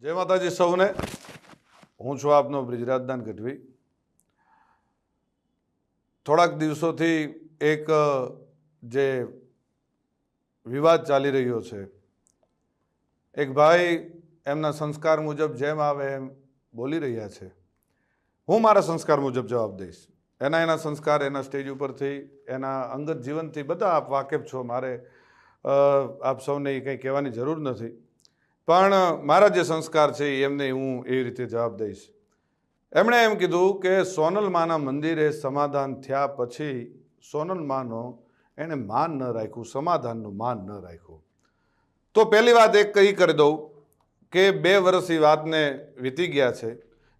जय माताजी सौने। हूँ छुं आपनो ब्रिજરાજદાન ગઢવી। થોડાક દિવસોથી એક જે વિવાદ ચાલી રહ્યો છે, એક ભાઈ એમના સંસ્કાર મુજબ જેમ આવે એમ બોલી રહ્યા છે। હું મારા સંસ્કાર મુજબ જવાબ દઈશ। એના સંસ્કાર એના સ્ટેજ ઉપરથી એના અંગત જીવનથી બધા આપ વાકેફ છો, મારે આપ સૌને કંઈ કહેવાની જરૂર નથી, પણ મારા જે સંસ્કાર છે એમને હું એવી રીતે જવાબ દઈશ। એમણે એમ કીધું કે સોનલમાના મંદિરે સમાધાન થયા પછી સોનલમાનો એણે માન ન રાખ્યું, સમાધાનનું માન ન રાખ્યું। તો પહેલી વાત એક કહી કરી દઉં કે 2 વર્ષ એ વાતને વીતી ગયા છે।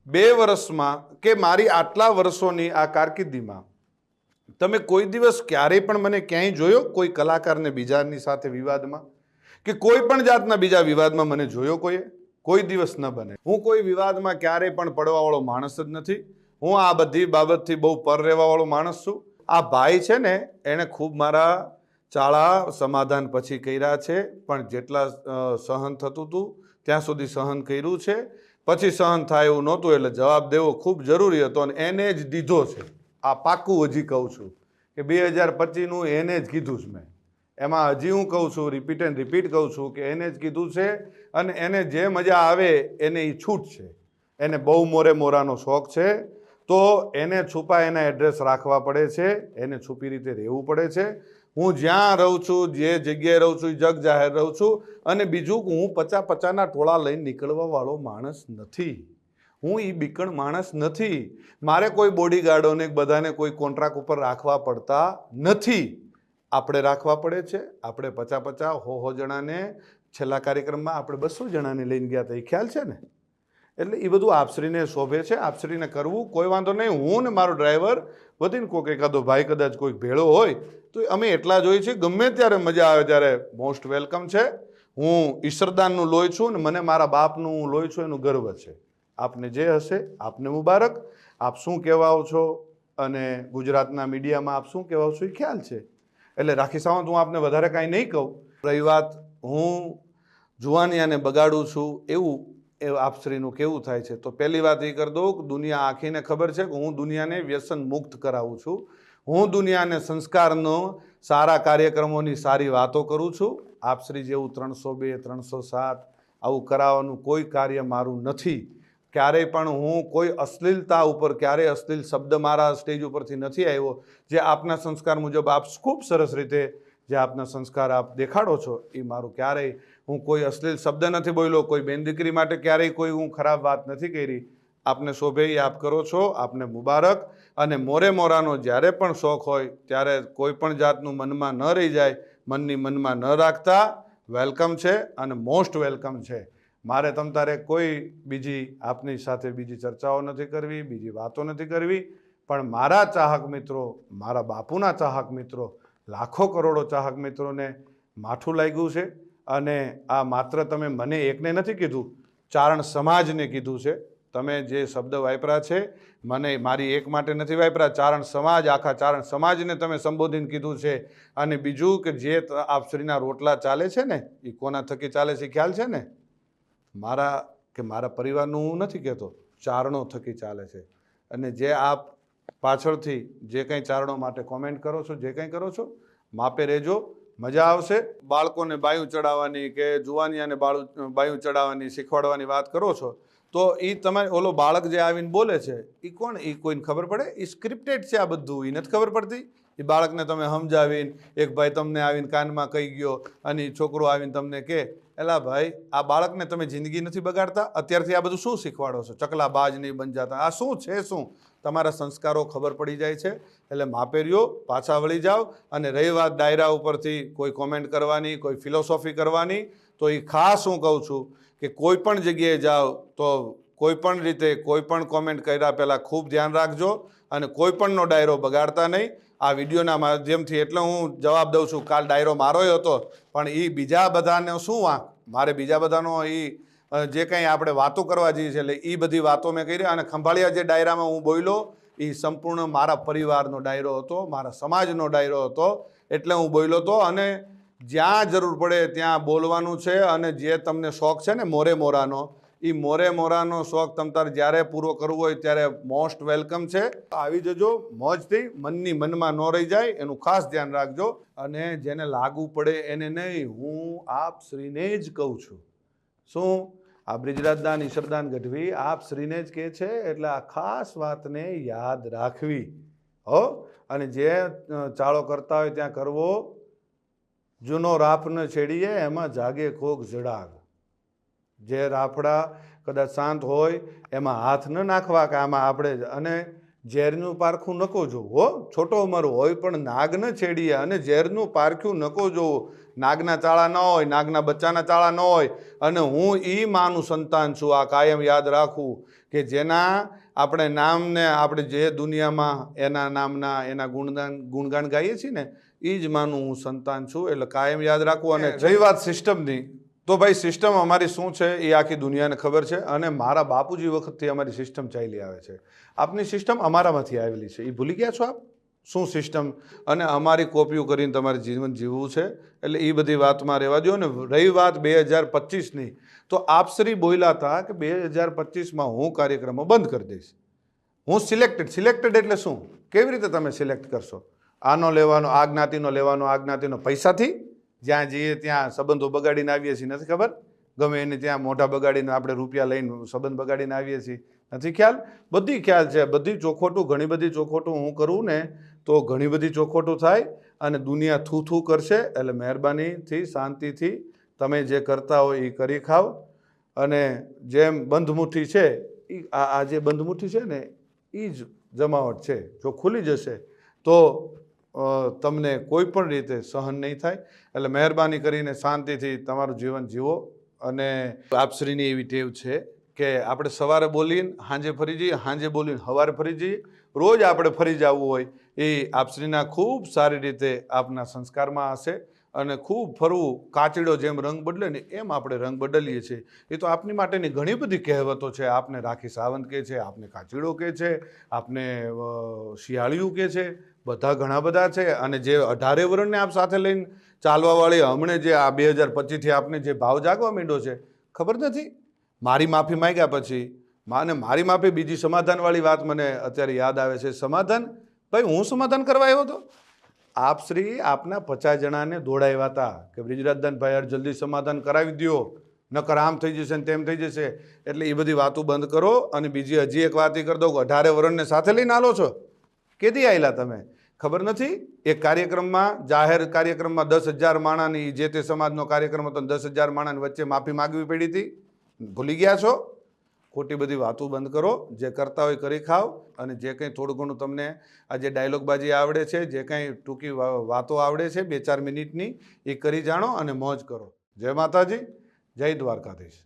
2 વર્ષમાં કે મારી આટલા વર્ષોની આ કારકિર્દીમાં તમે કોઈ દિવસ ક્યારેય પણ મને ક્યાંય જોયો કોઈ કલાકારને બીજાની સાથે વિવાદમાં કે કોઈ પણ જાતના બીજા વિવાદમાં મને જોયો કોઈ દિવસ ન બને। હું કોઈ વિવાદમાં ક્યારેય પણ પડવાવાળો માણસ જ નથી। હું આ બધી બાબતથી બહુ પર રહેવાવાળો માણસ છું। આ ભાઈ છે ને એણે ખૂબ મારા ચાળા સમાધાન પછી કર્યા છે, પણ જેટલા સહન થતું હતું ત્યાં સુધી સહન કર્યું છે। પછી સહન થાય એવું નહોતું એટલે જવાબ દેવો ખૂબ જરૂરી હતો અને એને જ દીધો છે। આ પાક્કું હજી કહું છું કે 2025નું એને જ કીધું છે મેં। એમાં હજી હું કહું છું, રિપીટ એન્ડ રિપીટ કહું છું કે એને જ કીધું છે અને એને જે મજા આવે એને એ છૂટ છે। એને બહુ મોરાનો શોખ છે તો એને છુપા એના એડ્રેસ રાખવા પડે છે, એને છુપી રીતે રહેવું પડે છે। હું જ્યાં રહું છું, જે જગ્યાએ રહું છું, જગ જાહેર રહું છું। અને બીજું હું 50-50ના ટોળા લઈને નીકળવા વાળો માણસ નથી। હું એ બીકણ માણસ નથી। મારે કોઈ બોડીગાર્ડોને બધાને કોઈ કોન્ટ્રાક્ટ ઉપર રાખવા પડતા નથી। આપણે રાખવા પડે છે। આપણે 50-50 100 જણાને છેલ્લા કાર્યક્રમમાં આપણે 200 જણાને લઈને ગયા હતા, એ ખ્યાલ છે ને? એટલે એ બધું આપશ્રીને શોભે છે, આપશ્રીને કરવું કોઈ વાંધો નહીં। હું ને મારો ડ્રાઈવર વધીને કોઈક એકાદો ભાઈ કદાચ કોઈક ભેળો હોય તો અમે એટલા જ હોઈએ છીએ। ગમે ત્યારે મજા આવે ત્યારે મોસ્ટ વેલકમ છે। હું ઈશ્વરદાનનું લોહી છું ને મને મારા બાપનું લોહી છું એનું ગર્વ છે। આપને જે હશે આપને મુબારક। આપ શું કહેવાઓ છો અને ગુજરાતના મીડિયામાં આપ શું કહેવાઓ છો એ ખ્યાલ છે। એટલે રાખી સાવંત હું આપને વધારે કાંઈ નહીં કહું। રહી વાત હું જુવાનિયાને બગાડું છું એવું આપશ્રીનું કેવું થાય છે, તો પહેલી વાત એ કરી દઉં કે દુનિયા આખીને ખબર છે કે હું દુનિયાને વ્યસન મુક્ત કરાવું છું। હું દુનિયાને સંસ્કારનો સારા કાર્યક્રમોની સારી વાતો કરું છું। આપશ્રી જેવું 302 307 આવું કરાવવાનું કોઈ કાર્ય મારું નથી। ક્યારેય પણ હું કોઈ અશ્લીલતા ઉપર ક્યારેય અશ્લીલ શબ્દ મારા સ્ટેજ ઉપરથી નથી આવ્યો। જે આપના સંસ્કાર મુજબ આપ ખૂબ સરસ રીતે જે આપના સંસ્કાર આપ દેખાડો છો એ મારું ક્યારેય હું કોઈ અશ્લીલ શબ્દ નથી બોલ્યો, કોઈ બેન દીકરી માટે ક્યારેય કોઈ હું ખરાબ વાત નથી કરી। આપને શોભે એ આપ કરો છો, આપને મુબારક। અને મોરાનો જ્યારે પણ શોખ હોય ત્યારે કોઈ પણ જાતનું મનમાં ન રહી જાય, મનમાં ન રાખતા। વેલકમ છે અને મોસ્ટ વેલકમ છે। મારે તમ તારે કોઈ બીજી આપની સાથે બીજી ચર્ચાઓ નથી કરવી, બીજી વાતો નથી કરવી, પણ મારા ચાહક મિત્રો, મારા બાપુના ચાહક મિત્રો, લાખો કરોડો ચાહક મિત્રોને માઠું લાગ્યું છે। અને આ માત્ર તમે મને એકને નથી કીધું, ચારણ સમાજને કીધું છે। તમે જે શબ્દ વાપરા છે મને મારી એક માટે નથી વાપરા, ચારણ સમાજ, આખા ચારણ સમાજને તમે સંબોધીને કીધું છે। અને બીજું કે જે આપશ્રીના રોટલા ચાલે છે ને એ કોના થકી ચાલે છે ખ્યાલ છે ને? મારા પરિવારનું હું નથી કહેતો, ચારણો થકી ચાલે છે। અને જે આપ પાછળથી જે કંઈ ચારણો માટે કોમેન્ટ કરો છો, જે કંઈ કરો છો, માપે રહેજો, મજા આવશે। બાળકોને બાયું ચડાવવાની કે જુવાનિયાને બાયું ચડાવવાની શીખવાડવાની વાત કરો છો તો એ તમારે ઓલો બાળક જે આવીને બોલે છે એ કોણ? એ કોઈને ખબર પડે? એ સ્ક્રિપ્ટેડ છે આ બધું, એ નથી ખબર પડતી? એ બાળકને તમે સમજાવીને એક ભાઈ તમને આવીને કાનમાં કહી ગયો અને એ છોકરો આવીને તમને કહે, એલા ભાઈ આ બાળકને તમે જિંદગી નથી બગાડતા? અત્યારથી આ બધું શું શીખવાડો છો? ચકલા બાજ નહીં બન જાતા, આ શું છે? શું તમારા સંસ્કારો ખબર પડી જાય છે। એટલે માપે રહ્યો, પાછા વળી જાઓ। અને રહી વાત ડાયરા ઉપરથી કોઈ કોમેન્ટ કરવાની, કોઈ ફિલોસોફી કરવાની, તો એ ખાસ હું કહું છું કે કોઈ પણ જગ્યાએ જાઓ તો કોઈ પણ રીતે કોઈ પણ કોમેન્ટ કર્યા પહેલાં ખૂબ ધ્યાન રાખજો અને કોઈ પણનો ડાયરો બગાડતા નહીં। આ વિડીયોના માધ્યમથી એટલે હું જવાબ દઉં છું, કાલ ડાયરો મારોય હતો પણ એ બીજા બધાને શું વાંક? મારે બીજા બધાનો જે કંઈ આપણે વાતો કરવા જઈએ છીએ એટલે એ બધી વાતો મેં કરી। અને ખંભાળિયા જે ડાયરામાં હું બોલ્યો એ સંપૂર્ણ મારા પરિવારનો ડાયરો હતો, મારા સમાજનો ડાયરો હતો, એટલે હું બોલ્યો હતો। અને જ્યાં જરૂર પડે ત્યાં બોલવાનું છે। અને જે તમને શોખ છે ને મોરાનો, એ મોરે મોરાનો શોખ તમતાર જ્યારે પૂરો કરવો હોય ત્યારે મોસ્ટ વેલકમ છે. આવી જજો મોજથી, મનની મનમાં ન રહી જાય એનું ખાસ ધ્યાન રાખજો. અને જેને લાગુ પડે એને નહીં, હું આપ શ્રીને જ કહું છું. શું? આ બ્રિજરાજદાન ઈશ્વરદાન ગઢવી આપ શ્રીને જ કહે છે, એટલે આ ખાસ વાતને યાદ રાખવી હો. અને જે ચાળો કરતા હોય ત્યાં કરવો. જૂનો રાફ ન છેડીએ એમાં જાગે કોક જડાગ. જે રાફડા કદાચ શાંત હોય એમાં હાથ ન નાખવા કે આમાં આપણે, અને ઝેરનું પારખું નકો જોવું હો. છોટો ઉંમર હોય પણ નાગ ન છેડીએ, અને ઝેરનું પારખ્યું નકો જોવું. નાગના ચાળા ન હોય, નાગના બચ્ચાના ચાળા ન હોય. અને હું ઈ માનું સંતાન છું, આ કાયમ યાદ રાખવું કે જેના આપણે નામને આપણે જે દુનિયામાં એના નામના એના ગુણગાન ગાઈએ છીએ ને, એ જ માનું હું સંતાન છું. એટલે કાયમ યાદ રાખવું. અને રહી વાત સિસ્ટમની, તો ભાઈ સિસ્ટમ અમારી શું છે એ આખી દુનિયાને ખબર છે. અને મારા બાપુજી વખતથી અમારી સિસ્ટમ ચાલી આવે છે. આપની સિસ્ટમ અમારામાંથી આવેલી છે, એ ભૂલી ગયા છો આપ શું સિસ્ટમ? અને અમારી કોપીઓ કરીને તમારે જીવન જીવવું છે. એટલે એ બધી વાતમાં રહેવા દો. ને રહી વાત 2025ની, તો આપશ્રી બોલ્યા હતા કે 2025માં હું કાર્યક્રમો બંધ કરી દઈશ. હું સિલેક્ટેડ એટલે શું? કેવી રીતે તમે સિલેક્ટ કરશો? આનો લેવાનો, આ જ્ઞાતિનો લેવાનો, આ જ્ઞાતિનો પૈસાથી? જ્યાં જઈએ ત્યાં સંબંધો બગાડીને આવીએ છીએ, નથી ખબર? ગમે એને ત્યાં મોઢા બગાડીને આપણે રૂપિયા લઈને સંબંધ બગાડીને આવીએ છીએ, નથી ખ્યાલ? બધી ખ્યાલ છે. બધી ચોખોટું, ઘણી બધી ચોખોટું હું કરું ને તો ઘણી બધી ચોખોટું થાય અને દુનિયા થૂ કરશે. એટલે મહેરબાનીથી, શાંતિથી તમે જે કરતા હોય એ કરી ખાવ. અને જેમ બંધમુઠ્ઠી છે, એ આ જે બંધમુઠ્ઠી છે ને એ જ જમાવટ છે. જો ખુલી જશે તો તમને કોઈ પણ રીતે સહન નહીં થાય. એટલે મહેરબાની કરીને શાંતિથી તમારું જીવન જીવો. અને આપશ્રીની એવી ટેવ છે કે આપણે સવારે બોલીને સાંજે ફરી જઈએ, સાંજે બોલીને સવારે ફરી જઈએ. રોજ આપણે ફરી જવું હોય એ આપશ્રીના ખૂબ સારી રીતે આપના સંસ્કારમાં હશે. અને ખૂબ ફરવું, કાચીડો જેમ રંગ બદલે ને એમ આપણે રંગ બદલીએ છીએ. એ તો આપની માટેની ઘણી બધી કહેવતો છે. આપને રાખી સાવંત કહે છે, આપને કાચીડો કહે છે, આપને શિયાળિયું કહે છે, બધા ઘણા બધા છે. અને જે 18 વર્ષને આપ સાથે લઈને ચાલવાવાળી હમણે જે આ 2025થી આપને જે ભાવ જાગવા માંડ્યો છે, ખબર નથી? મારી માફી માંગ્યા પછી મારી માફી, બીજી સમાધાનવાળી વાત મને અત્યારે યાદ આવે છે. સમાધાન? ભાઈ હું સમાધાન કરવા આવ્યો હતો? આપશ્રી આપના 50 જણાને દોડાવ્યા હતા કે બ્રિજરાજદાનભાઈ યાર જલ્દી સમાધાન કરાવી દો, નકર આમ થઈ જશે ને તેમ થઈ જશે. એટલે એ બધી વાતો બંધ કરો. અને બીજી હજી એક વાત એ કરી દઉં, 18 વર્ષને સાથે લઈને આલો છો. કેદી આવેલા તમે? ખબર નથી? એક કાર્યક્રમમાં, જાહેર કાર્યક્રમમાં 10,000 માણાની, જે તે સમાજનો કાર્યક્રમ હતો, 10,000 માણાની વચ્ચે માફી માગવી પડી હતી. ભૂલી ગયા છો? ખોટી બધી વાતો બંધ કરો. જે કરતા હોય કરી ખાઓ. અને જે કંઈ થોડું ઘણું તમને આ જે ડાયલોગબાજી આવડે છે, જે કંઈ ટૂંકી વાતો આવડે છે 2-4 મિનિટની, એ કરી જાણો અને મોજ કરો. જય માતાજી, જય દ્વારકાધીશ.